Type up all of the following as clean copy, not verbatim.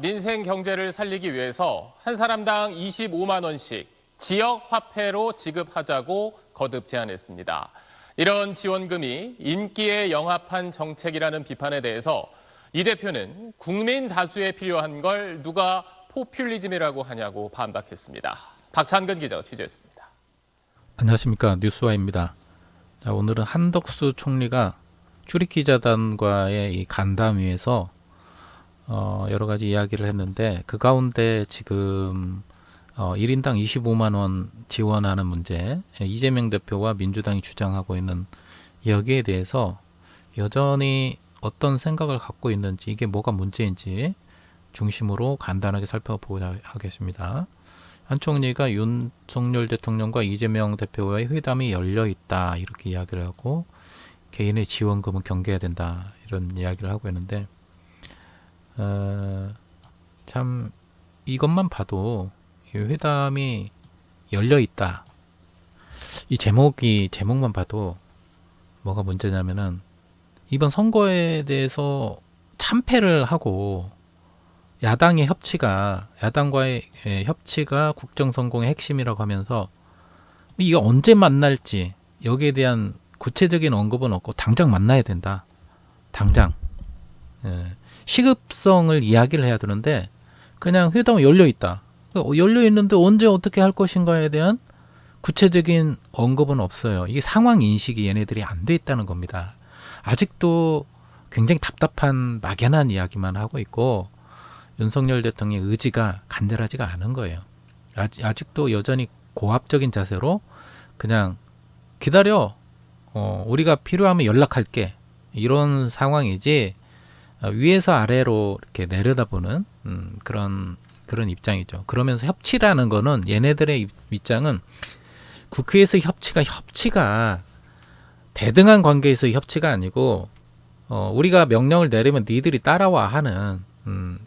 민생 경제를 살리기 위해서 한 사람당 25만 원씩 지역 화폐로 지급하자고 거듭 제안했습니다. 이런 지원금이 인기에 영합한 정책이라는 비판에 대해서 이 대표는 국민 다수에 필요한 걸 누가 포퓰리즘이라고 하냐고 반박했습니다. 박찬근 기자가 취재했습니다. 안녕하십니까, 뉴스와입니다. 자, 오늘은 한덕수 총리가 출입기자단과의 이 간담회에서 여러 가지 이야기를 했는데, 그 가운데 지금 1인당 25만 원 지원하는 문제, 이재명 대표와 민주당이 주장하고 있는 여기에 대해서 여전히 어떤 생각을 갖고 있는지, 이게 뭐가 문제인지 중심으로 간단하게 살펴보자 하겠습니다. 한 총리가 윤석열 대통령과 이재명 대표와의 회담이 열려 있다, 이렇게 이야기를 하고, 개인의 지원금은 경계해야 된다, 이런 이야기를 하고 있는데, 참 이것만 봐도 이 회담이 열려 있다, 이 제목만 봐도 뭐가 문제냐면은, 이번 선거에 대해서 참패를 하고 야당과의 협치가 국정 성공의 핵심이라고 하면서, 이게 언제 만날지 여기에 대한 구체적인 언급은 없고 당장 만나야 된다. 당장. 시급성을 이야기를 해야 되는데 그냥 회담이 열려 있다. 열려 있는데 언제 어떻게 할 것인가에 대한 구체적인 언급은 없어요. 이게 상황 인식이 얘네들이 안 돼 있다는 겁니다. 아직도 굉장히 답답한 막연한 이야기만 하고 있고, 윤석열 대통령의 의지가 간절하지가 않은 거예요. 아직도 여전히 고압적인 자세로 그냥 기다려, 우리가 필요하면 연락할게, 이런 상황이지, 위에서 아래로 이렇게 내려다보는 그런 입장이죠. 그러면서 협치라는 거는, 얘네들의 입장은 국회에서 협치가 대등한 관계에서 협치가 아니고, 우리가 명령을 내리면 니들이 따라와 하는,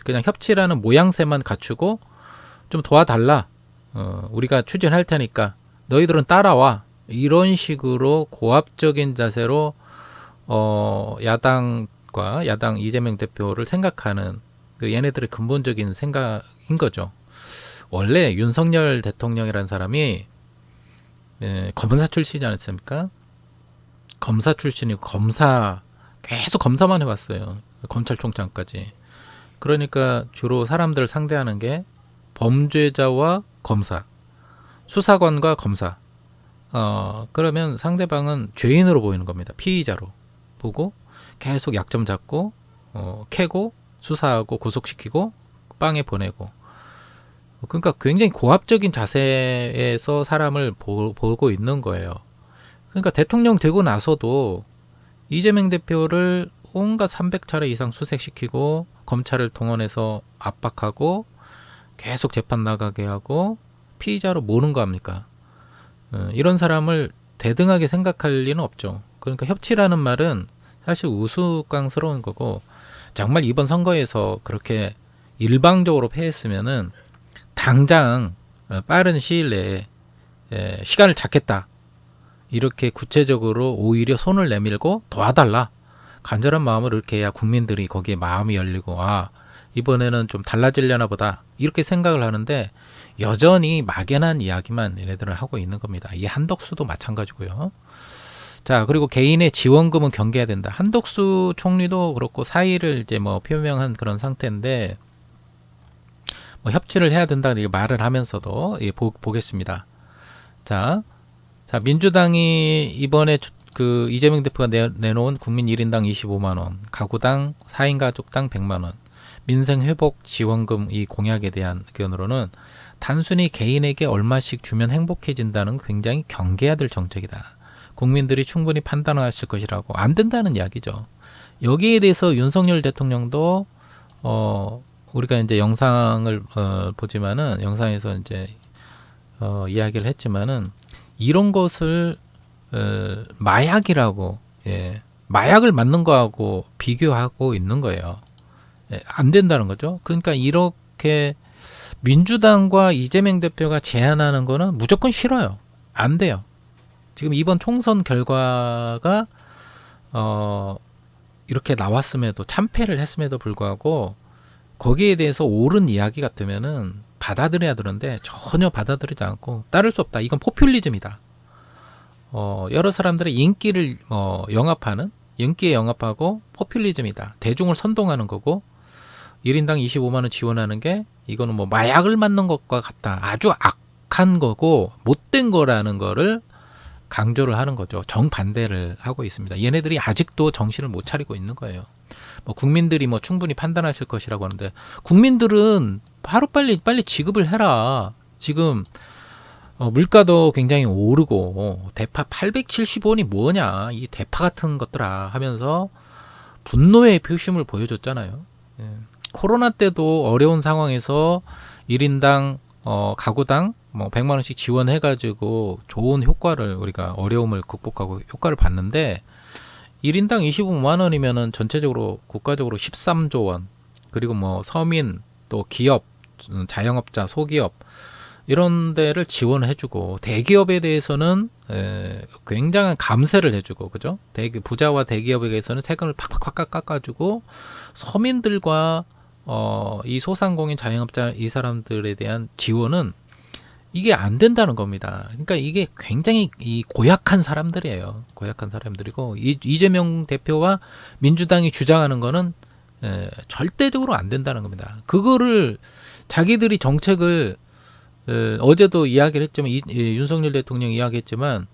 그냥 협치라는 모양새만 갖추고 좀 도와달라, 우리가 추진할 테니까 너희들은 따라와, 이런 식으로 고압적인 자세로 야당 이재명 대표를 생각하는 얘네들의 근본적인 생각인 거죠. 원래 윤석열 대통령이라는 사람이 검사 출신이지 않습니까? 검사 출신이고, 계속 검사만 해왔어요. 검찰총장까지. 그러니까 주로 사람들 상대하는 게 범죄자와 검사, 수사관과 검사. 그러면 상대방은 죄인으로 보이는 겁니다. 피의자로 보고 계속 약점 잡고, 캐고, 수사하고, 구속시키고, 빵에 보내고. 그러니까 굉장히 고압적인 자세에서 사람을 보고 있는 거예요. 그러니까 대통령 되고 나서도 이재명 대표를 온갖 300차례 이상 수색시키고, 검찰을 동원해서 압박하고, 계속 재판 나가게 하고, 피의자로 모는 거 합니까? 이런 사람을 대등하게 생각할 리는 없죠. 그러니까 협치라는 말은 사실 우스꽝스러운 거고, 정말 이번 선거에서 그렇게 일방적으로 패했으면은 당장 빠른 시일 내에 시간을 잡겠다, 이렇게 구체적으로 오히려 손을 내밀고 도와달라, 간절한 마음으로 이렇게 해야 국민들이 거기에 마음이 열리고, 이번에는 좀 달라지려나 보다, 이렇게 생각을 하는데, 여전히 막연한 이야기만 얘네들은 하고 있는 겁니다. 이 한덕수도 마찬가지고요. 자, 그리고 개인의 지원금은 경계해야 된다. 한덕수 총리도 그렇고 사의를 이제 표명한 그런 상태인데, 협치를 해야 된다, 이렇게 말을 하면서도 보겠습니다. 자, 민주당이 이번에 그 이재명 대표가 내놓은 국민 1인당 25만 원, 가구당 4인 가족당 100만 원, 민생 회복 지원금, 이 공약에 대한 의견으로는 단순히 개인에게 얼마씩 주면 행복해진다는 굉장히 경계해야 될 정책이다. 국민들이 충분히 판단하실 것이라고, 안 된다는 이야기죠. 여기에 대해서 윤석열 대통령도 우리가 이제 영상을 보지만은, 영상에서 이제 이야기를 했지만은, 이런 것을 마약이라고, 마약을 맞는 거하고 비교하고 있는 거예요. 안 된다는 거죠. 그러니까 이렇게 민주당과 이재명 대표가 제안하는 거는 무조건 싫어요. 안 돼요. 지금 이번 총선 결과가 이렇게 나왔음에도, 참패를 했음에도 불구하고 거기에 대해서 옳은 이야기 같으면은 받아들여야 되는데 전혀 받아들이지 않고 따를 수 없다. 이건 포퓰리즘이다. 여러 사람들의 인기를 영합하는 인기에 영합하고 포퓰리즘이다. 대중을 선동하는 거고 1인당 25만 원 지원하는 게 이거는 뭐 마약을 맞는 것과 같다. 아주 악한 거고 못된 거라는 거를 강조를 하는 거죠. 정반대를 하고 있습니다. 얘네들이 아직도 정신을 못 차리고 있는 거예요. 뭐 국민들이 뭐 충분히 판단하실 것이라고 하는데 국민들은 하루빨리 지급을 해라. 지금 물가도 굉장히 오르고 대파 870원이 뭐냐 이 대파 같은 것들아 하면서 분노의 표심을 보여줬잖아요. 예. 코로나 때도 어려운 상황에서 1인당 가구당 뭐 100만 원씩 지원해가지고 좋은 효과를 우리가 어려움을 극복하고 효과를 봤는데 1인당 25만 원이면은 전체적으로 국가적으로 13조 원 그리고 뭐 서민 또 기업 자영업자 소기업 이런 데를 지원해주고 대기업에 대해서는 굉장한 감세를 해주고 그죠? 부자와 대기업에 대해서는 세금을 팍팍팍 깎아주고 서민들과 이 소상공인 자영업자 이 사람들에 대한 지원은 이게 안 된다는 겁니다. 그러니까 이게 굉장히 이 고약한 사람들이에요. 고약한 사람들이고 이재명 대표와 민주당이 주장하는 거는 절대적으로 안 된다는 겁니다. 그거를 자기들이 정책을 어제도 이야기를 했지만 윤석열 대통령이 이야기했지만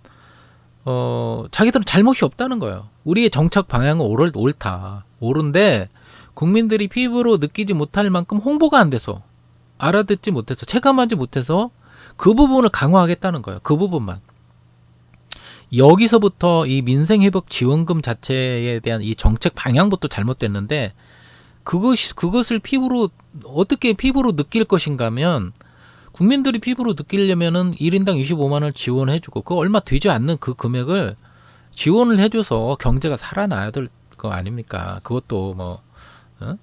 자기들은 잘못이 없다는 거예요. 우리의 정책 방향은 옳다. 옳은데 국민들이 피부로 느끼지 못할 만큼 홍보가 안 돼서 알아듣지 못해서 체감하지 못해서 그 부분을 강화하겠다는 거예요. 그 부분만. 여기서부터 이 민생회복 지원금 자체에 대한 이 정책 방향부터 잘못됐는데 그것을 어떻게 피부로 느낄 것인가 하면 국민들이 피부로 느끼려면은 1인당 25만 원을 지원해주고 그 얼마 되지 않는 그 금액을 지원을 해줘서 경제가 살아나야 될 거 아닙니까? 그것도 뭐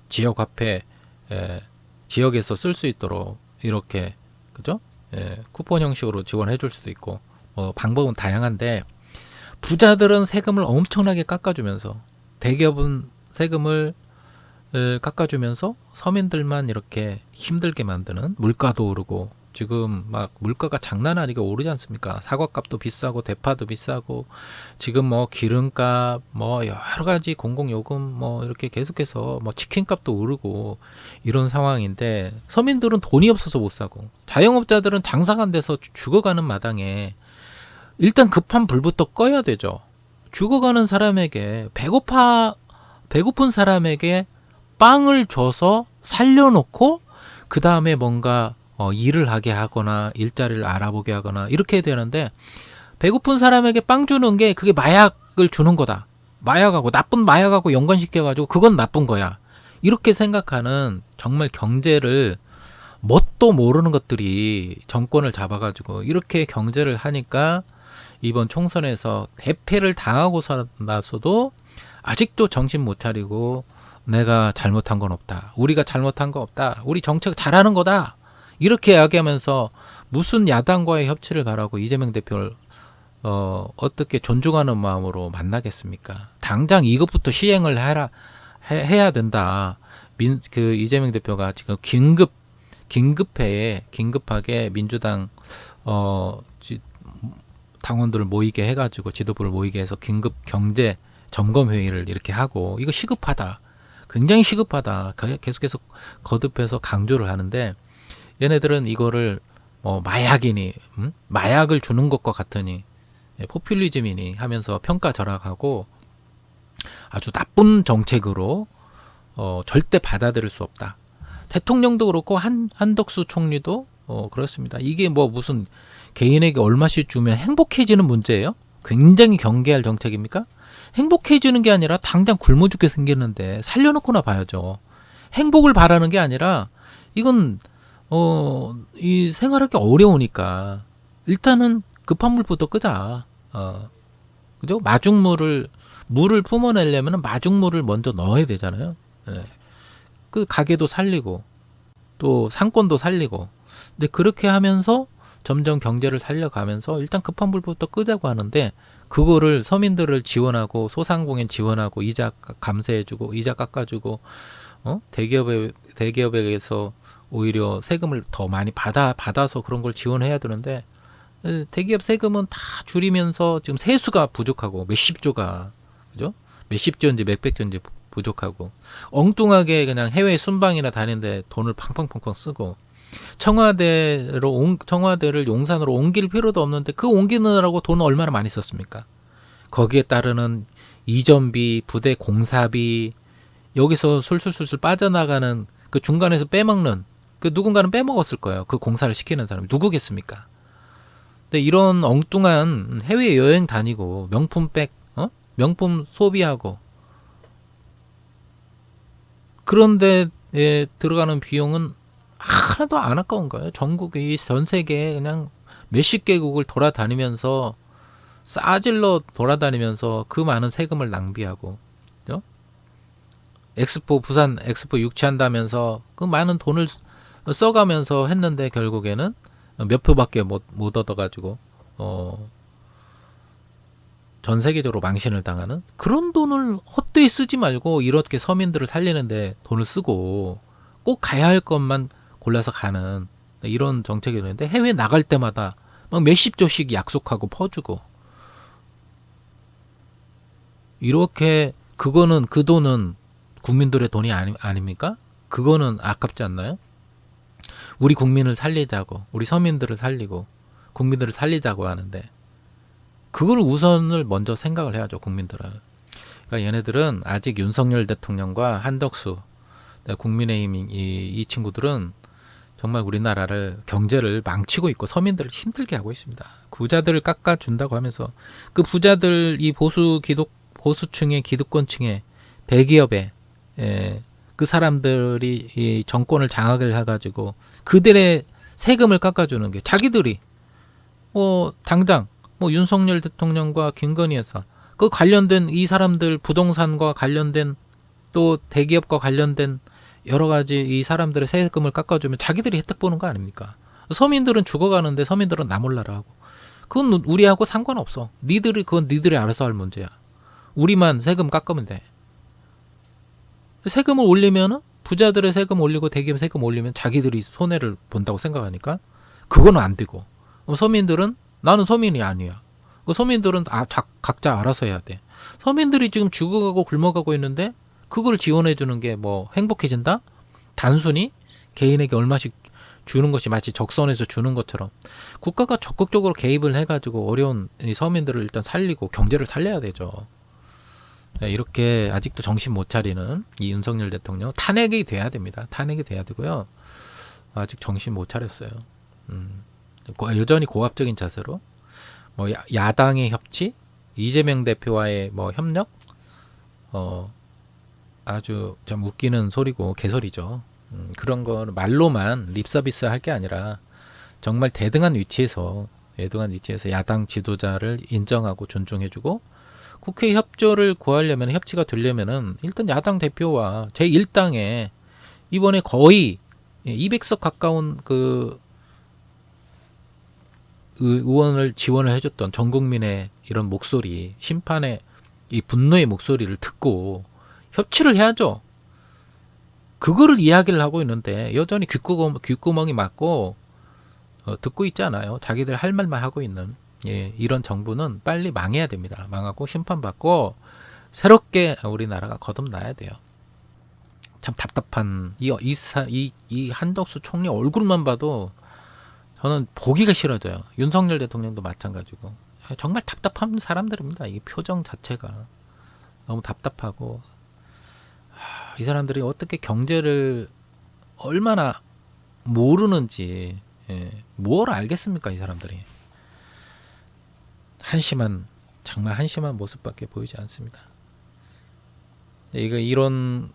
지역화폐 지역에서 쓸 수 있도록 이렇게 그죠? 쿠폰 형식으로 지원해 줄 수도 있고 방법은 다양한데 부자들은 세금을 엄청나게 깎아주면서 대기업은 세금을 깎아주면서 서민들만 이렇게 힘들게 만드는 물가도 오르고 지금 막 물가가 장난 아니게 오르지 않습니까? 사과값도 비싸고 대파도 비싸고 지금 뭐 기름값 뭐 여러 가지 공공요금 뭐 이렇게 계속해서 뭐 치킨값도 오르고 이런 상황인데 서민들은 돈이 없어서 못 사고 자영업자들은 장사가 안 돼서 죽어가는 마당에 일단 급한 불부터 꺼야 되죠. 죽어가는 사람에게 배고픈 사람에게 빵을 줘서 살려놓고 그 다음에 뭔가 일을 하게 하거나 일자리를 알아보게 하거나 이렇게 해야 되는데 배고픈 사람에게 빵 주는 게 그게 마약을 주는 거다. 마약하고 나쁜 마약하고 연관시켜가지고 그건 나쁜 거야. 이렇게 생각하는 정말 경제를 뭣도 모르는 것들이 정권을 잡아가지고 이렇게 경제를 하니까 이번 총선에서 대패를 당하고 나서도 아직도 정신 못 차리고 내가 잘못한 건 없다. 우리가 잘못한 거 없다. 우리 정책 잘하는 거다. 이렇게 이야기하면서 무슨 야당과의 협치를 바라고 이재명 대표를 어떻게 존중하는 마음으로 만나겠습니까? 당장 이것부터 시행을 해야 된다. 이재명 대표가 지금 긴급하게 민주당 당원들을 모이게 해가지고 지도부를 모이게 해서 긴급 경제 점검 회의를 이렇게 하고 이거 시급하다. 굉장히 시급하다. 계속해서 거듭해서 강조를 하는데 얘네들은 이거를 마약이니 마약을 주는 것과 같으니 포퓰리즘이니 하면서 평가절하하고 아주 나쁜 정책으로 절대 받아들일 수 없다. 대통령도 그렇고 한덕수 총리도 그렇습니다. 이게 뭐 무슨 개인에게 얼마씩 주면 행복해지는 문제예요? 굉장히 경계할 정책입니까? 행복해지는 게 아니라 당장 굶어 죽게 생겼는데 살려놓고나 봐야죠. 행복을 바라는 게 아니라 이건 이 생활하기 어려우니까 일단은 급한 물부터 끄자. 그죠? 물을 품어내려면 마중물을 먼저 넣어야 되잖아요. 그 가게도 살리고 또 상권도 살리고. 근데 그렇게 하면서 점점 경제를 살려가면서 일단 급한 불부터 끄자고 하는데 그거를 서민들을 지원하고 소상공인 지원하고 이자 감세해주고 이자 깎아주고 대기업에 대기업에게서 오히려 세금을 더 많이 받아서 그런 걸 지원해야 되는데 대기업 세금은 다 줄이면서 지금 세수가 부족하고 몇십 조가 그죠? 몇십 조인지 몇백 조인지 부족하고 엉뚱하게 그냥 해외 순방이나 다니는데 돈을 팡팡팡팡 쓰고 청와대를 용산으로 옮길 필요도 없는데 그 옮기느라고 돈을 얼마나 많이 썼습니까? 거기에 따르는 이전비, 부대 공사비, 여기서 술술술술 빠져나가는 그 중간에서 빼먹는 그 누군가는 빼먹었을 거예요. 그 공사를 시키는 사람이 누구겠습니까? 근데 이런 엉뚱한 해외 여행 다니고 명품백, 명품 소비하고 그런데 들어가는 비용은 하나도 안 아까운 거예요. 전국이 전 세계에 그냥 몇십 개국을 돌아다니면서 싸질러 돌아다니면서 그 많은 세금을 낭비하고, 그죠? 부산 엑스포 유치한다면서 그 많은 돈을 써가면서 했는데 결국에는 몇 표밖에 못 얻어가지고 전 세계적으로 망신을 당하는 그런 돈을 헛되이 쓰지 말고 이렇게 서민들을 살리는데 돈을 쓰고 꼭 가야 할 것만 골라서 가는 이런 정책이 있는데 해외 나갈 때마다 막 몇십 조씩 약속하고 퍼주고 이렇게 그거는 그 돈은 국민들의 돈이 아닙니까? 그거는 아깝지 않나요? 우리 국민을 살리자고 우리 서민들을 살리고 국민들을 살리자고 하는데 그걸 우선을 먼저 생각을 해야죠. 국민들은. 그러니까 얘네들은 아직 윤석열 대통령과 한덕수 국민의힘 이 친구들은 정말 우리나라를 경제를 망치고 있고 서민들을 힘들게 하고 있습니다. 부자들을 깎아준다고 하면서 그 부자들 이 보수층의 기득권층의 대기업에 그 사람들이 이 정권을 장악을 해가지고 그들의 세금을 깎아주는 게 자기들이 당장 윤석열 대통령과 김건희 여사 그 관련된 이 사람들 부동산과 관련된 또 대기업과 관련된 여러 가지 이 사람들의 세금을 깎아주면 자기들이 혜택 보는 거 아닙니까? 서민들은 죽어가는데 서민들은 나 몰라라 하고 그건 우리하고 상관없어. 그건 니들이 알아서 할 문제야. 우리만 세금 깎으면 돼. 세금을 올리면은 부자들의 세금 올리고 대기업 세금 올리면 자기들이 손해를 본다고 생각하니까 그거는 안 되고 서민들은 나는 서민이 아니야. 서민들은 각자 알아서 해야 돼. 서민들이 지금 죽어가고 굶어가고 있는데 그걸 지원해 주는 게 행복해진다? 단순히 개인에게 얼마씩 주는 것이 마치 적선에서 주는 것처럼 국가가 적극적으로 개입을 해가지고 어려운 이 서민들을 일단 살리고 경제를 살려야 되죠. 이렇게 아직도 정신 못 차리는 이 윤석열 대통령 탄핵이 돼야 됩니다. 탄핵이 돼야 되고요. 아직 정신 못 차렸어요. 여전히 고압적인 자세로 야당의 협치, 이재명 대표와의 협력, 아주 좀 웃기는 소리고 개소리죠. 그런 거 말로만 립서비스 할 게 아니라 정말 대등한 위치에서 야당 지도자를 인정하고 존중해주고 국회 협조를 구하려면 협치가 되려면은 일단 야당 대표와 제1당에 이번에 거의 200석 가까운 그 의원을 지원을 해줬던 전 국민의 이런 목소리, 심판의 이 분노의 목소리를 듣고 협치를 해야죠. 그거를 이야기를 하고 있는데 여전히 귓구멍이 막고 듣고 있지 않아요. 자기들 할 말만 하고 있는 이런 정부는 빨리 망해야 됩니다. 망하고 심판받고 새롭게 우리나라가 거듭나야 돼요. 참 답답한 이 한덕수 총리 얼굴만 봐도 저는 보기가 싫어져요. 윤석열 대통령도 마찬가지고 정말 답답한 사람들입니다. 이 표정 자체가 너무 답답하고 이 사람들이 어떻게 경제를 얼마나 모르는지 뭘 알겠습니까? 이 사람들이 정말 한심한 모습밖에 보이지 않습니다. 이런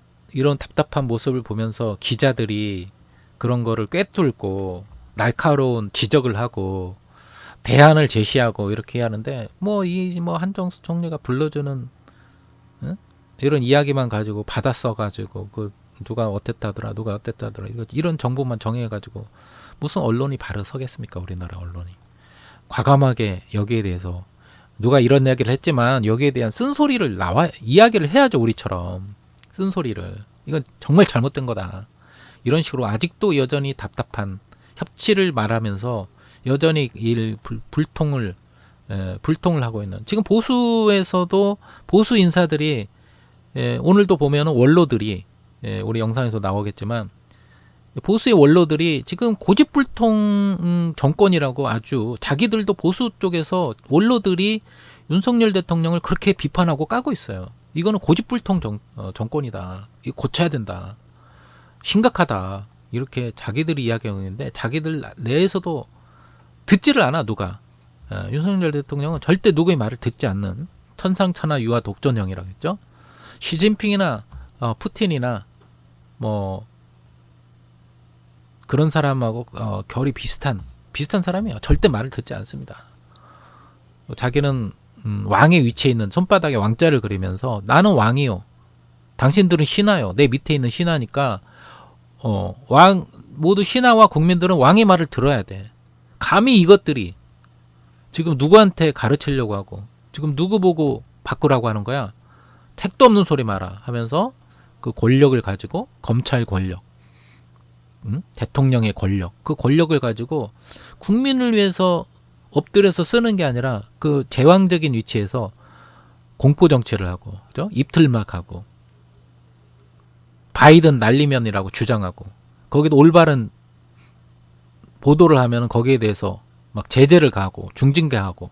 답답한 모습을 보면서 기자들이 그런 거를 꿰뚫고 날카로운 지적을 하고 대안을 제시하고 이렇게 하는데 한정수 총리가 불러주는 이런 이야기만 가지고 받아 써가지고 누가 어땠다더라 이런 정보만 정해가지고 무슨 언론이 바로 서겠습니까? 우리나라 언론이 과감하게 여기에 대해서 누가 이런 이야기를 했지만 여기에 대한 쓴소리를 이야기를 해야죠. 우리처럼 쓴소리를 이건 정말 잘못된 거다. 이런 식으로 아직도 여전히 답답한 협치를 말하면서 여전히 불통을 하고 있는, 지금 보수에서도 보수 인사들이 오늘도 보면은 원로들이 우리 영상에서 나오겠지만 보수의 원로들이 지금 고집불통 정권이라고, 아주 자기들도 보수 쪽에서 원로들이 윤석열 대통령을 그렇게 비판하고 까고 있어요. 이거는 고집불통 정권이다. 이거 고쳐야 된다. 심각하다. 이렇게 자기들이 이야기하고 있는데 자기들 내에서도 듣지를 않아, 누가. 윤석열 대통령은 절대 누구의 말을 듣지 않는 천상천하 유아 독존형이라고 했죠. 시진핑이나 푸틴이나 뭐 그런 사람하고 결이 비슷한 사람이에요. 절대 말을 듣지 않습니다. 자기는 왕의 위치에 있는 손바닥에 왕자를 그리면서 나는 왕이요, 당신들은 신하요, 내 밑에 있는 신하니까 모두 신하와 국민들은 왕의 말을 들어야 돼. 감히 이것들이 지금 누구한테 가르치려고 하고 지금 누구 보고 바꾸라고 하는 거야. 택도 없는 소리 마라 하면서 그 권력을 가지고, 검찰 권력, 대통령의 권력, 그 권력을 가지고 국민을 위해서 엎드려서 쓰는 게 아니라 그 제왕적인 위치에서 공포 정치를 하고, 그죠? 입틀막하고 바이든 날리면이라고 주장하고, 거기도 올바른 보도를 하면 거기에 대해서 막 제재를 가하고 중징계하고,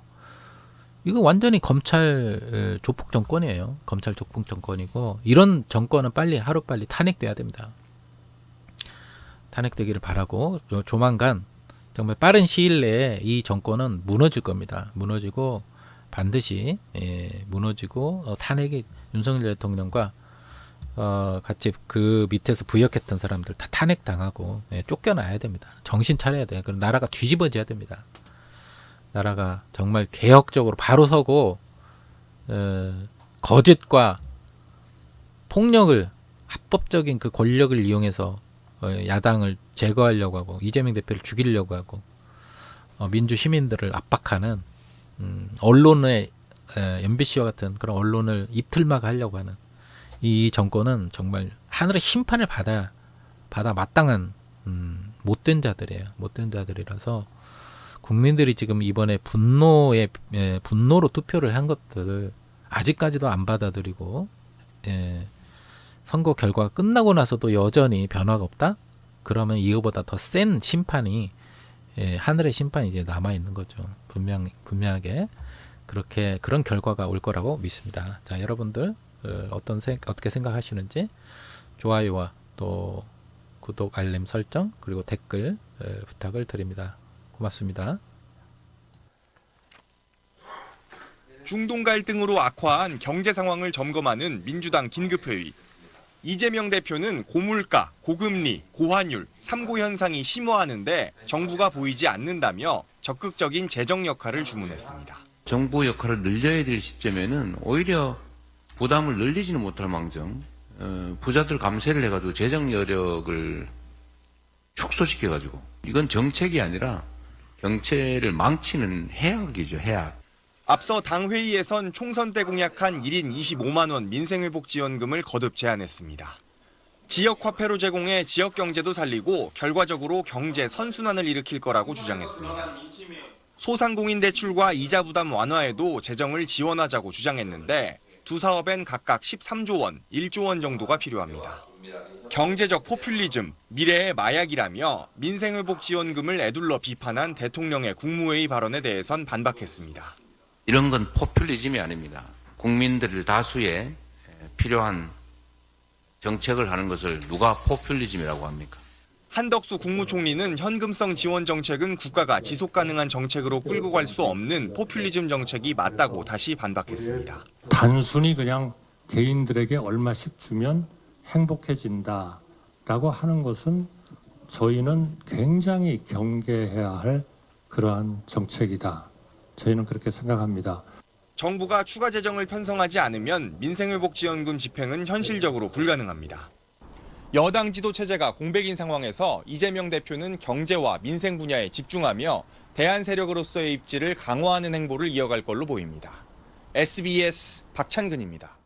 이거 완전히 검찰 조폭 정권이에요. 검찰 조폭 정권이고, 이런 정권은 하루빨리 탄핵돼야 됩니다. 탄핵되기를 바라고, 조만간 정말 빠른 시일 내에 이 정권은 무너질 겁니다. 무너지고 반드시 무너지고 탄핵이, 윤석열 대통령과 같이 그 밑에서 부역했던 사람들 다 탄핵당하고 쫓겨나야 됩니다. 정신 차려야 돼요. 그럼 나라가 뒤집어져야 됩니다. 나라가 정말 개혁적으로 바로 서고 거짓과 폭력을, 합법적인 그 권력을 이용해서 야당을 제거하려고 하고 이재명 대표를 죽이려고 하고 민주 시민들을 압박하는 언론의 MBC와 같은 그런 언론을 입틀막 하려고 하는 이 정권은 정말 하늘의 심판을 받아 마땅한 못된 자들이에요. 못된 자들이라서 국민들이 지금 이번에 분노로 투표를 한 것들 아직까지도 안 받아들이고, 선거 결과가 끝나고 나서도 여전히 변화가 없다? 그러면 이거보다 더 센 심판이, 하늘의 심판이 이제 남아 있는 거죠. 분명하게 그런 결과가 올 거라고 믿습니다. 자, 여러분들 어떻게 생각하시는지 좋아요와 또 구독, 알림 설정, 그리고 댓글 부탁을 드립니다. 고맙습니다. 중동 갈등으로 악화한 경제 상황을 점검하는 민주당 긴급회의. 이재명 대표는 고물가, 고금리, 고환율, 3고 현상이 심화하는데 정부가 보이지 않는다며 적극적인 재정 역할을 주문했습니다. 정부 역할을 늘려야 될 시점에는 오히려 부담을 늘리지는 못할 망정 부자들 감세를 해가지고 재정 여력을 축소시켜가지고, 이건 정책이 아니라 경제를 망치는 해악이죠, 해악. 앞서 당회의에선 총선 때 공약한 1인 25만 원 민생회복지원금을 거듭 제안했습니다. 지역화폐로 제공해 지역 경제도 살리고 결과적으로 경제 선순환을 일으킬 거라고 주장했습니다. 소상공인 대출과 이자 부담 완화에도 재정을 지원하자고 주장했는데 두 사업엔 각각 13조 원, 1조 원 정도가 필요합니다. 경제적 포퓰리즘, 미래의 마약이라며 민생회복지원금을 에둘러 비판한 대통령의 국무회의 발언에 대해선 반박했습니다. 이런 건 포퓰리즘이 아닙니다. 국민들 다수에 필요한 정책을 하는 것을 누가 포퓰리즘이라고 합니까? 한덕수 국무총리는 현금성 지원 정책은 국가가 지속 가능한 정책으로 끌고 갈 수 없는 포퓰리즘 정책이 맞다고 다시 반박했습니다. 단순히 그냥 개인들에게 얼마씩 주면 행복해진다라고 하는 것은 저희는 굉장히 경계해야 할 그러한 정책이다. 저희는 그렇게 생각합니다. 정부가 추가 재정을 편성하지 않으면 민생회복지원금 집행은 현실적으로 불가능합니다. 여당 지도 체제가 공백인 상황에서 이재명 대표는 경제와 민생 분야에 집중하며 대안 세력으로서의 입지를 강화하는 행보를 이어갈 걸로 보입니다. SBS 박찬근입니다.